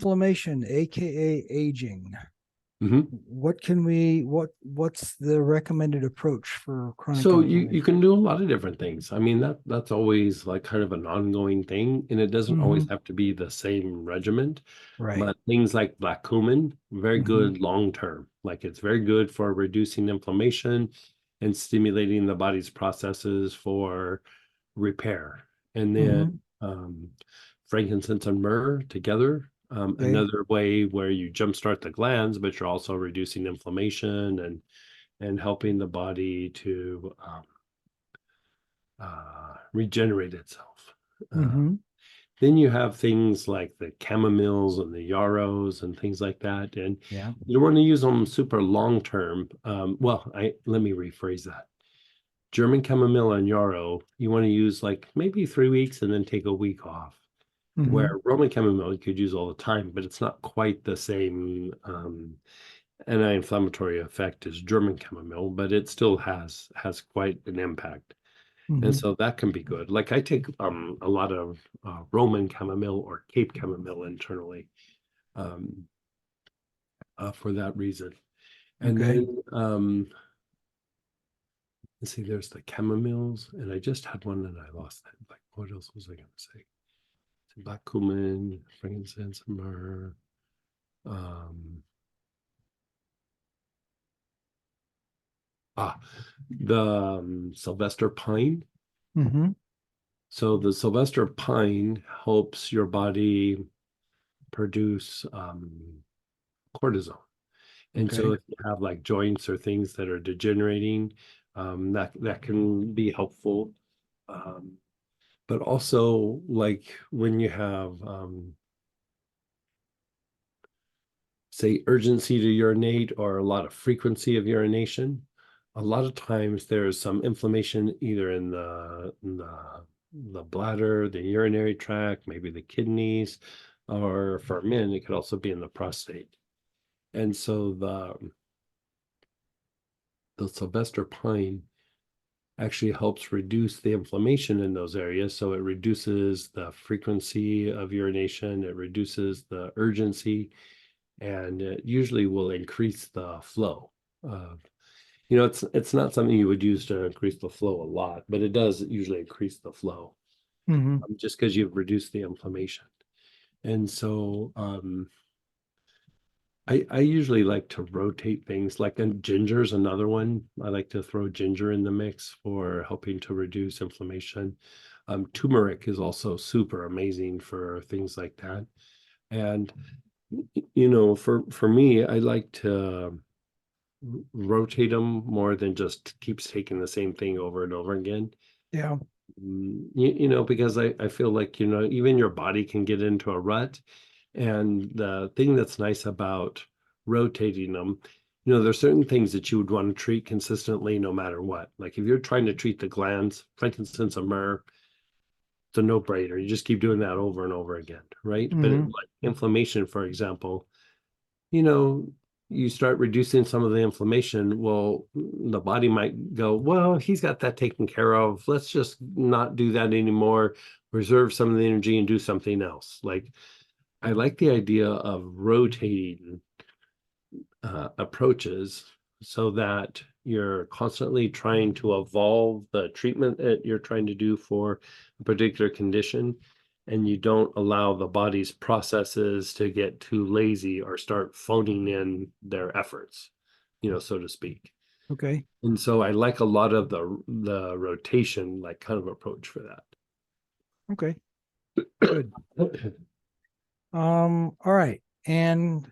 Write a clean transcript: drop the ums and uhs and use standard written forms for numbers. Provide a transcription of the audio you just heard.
inflammation, aka aging. Mhm. What's the recommended approach for chronic So you inflammation? can do a lot of different things. I mean, that's always like kind of an ongoing thing, and it doesn't always Hmm. have to be the same regimen. Right. But things like black cumin, very Hmm. good long term. Like it's very good for reducing inflammation and stimulating the body's processes for repair. And then Hmm. um, frankincense and myrrh together. Okay. Another way where you jumpstart the glands, but you're also reducing inflammation and helping the body to regenerate itself. Uh, Hmm. then you have things like the chamomiles and the yarrows and things like that, and Yeah. you want to use them super long term. Well, I let me rephrase that. German chamomile and yarrow, you want to use like maybe 3 weeks and then take a week off. Hmm. Where Roman chamomile you could use all the time, but it's not quite the same anti-inflammatory effect as German chamomile, but it still has quite an impact. And Hmm. so that can be good. Like I take a lot of Roman chamomile or Cape chamomile internally um, for that reason. And Okay. then let's see, there's the chamomiles, and I just had one and I lost that. Like, what else was I going to say? Black cumin, frankincense, myrrh. Um, ah, the Sylvester pine. Hmm. So the Sylvester pine helps your body produce cortisol. And so Okay. if you have like joints or things that are degenerating, that can be helpful. Um, but also like when you have say urgency to urinate or a lot of frequency of urination, a lot of times there's some inflammation either in the bladder, the urinary tract, maybe the kidneys, or for men, it could also be in the prostate. And so the Sylvester pine actually helps reduce the inflammation in those areas. So it reduces the frequency of urination, it reduces the urgency, and it usually will increase the flow. Uh, it's not something you would use to increase the flow a lot, but it does usually increase the flow Hmm. just because you've reduced the inflammation. And so I usually like to rotate things like and ginger's another one. I like to throw ginger in the mix for helping to reduce inflammation. Turmeric is also super amazing for things like that. And for me, I like to rotate them more than just keeps taking the same thing over and over again. Yeah. Because I feel like, even your body can get into a rut. And the thing that's nice about rotating them, there's certain things that you would want to treat consistently no matter what. Like if you're trying to treat the glands, frankincense and myrrh, it's a no-brainer. You just keep doing that over and over again, right? But Hmm. like inflammation, for example, you know, you start reducing some of the inflammation, well, the body might go, well, he's got that taken care of. Let's just not do that anymore, reserve some of the energy and do something else. Like, I like the idea of rotating approaches so that you're constantly trying to evolve the treatment that you're trying to do for a particular condition, and you don't allow the body's processes to get too lazy or start phoning in their efforts, so to speak. Okay. And so I like a lot of the rotation like kind of approach for Okay. Good. that. All right. And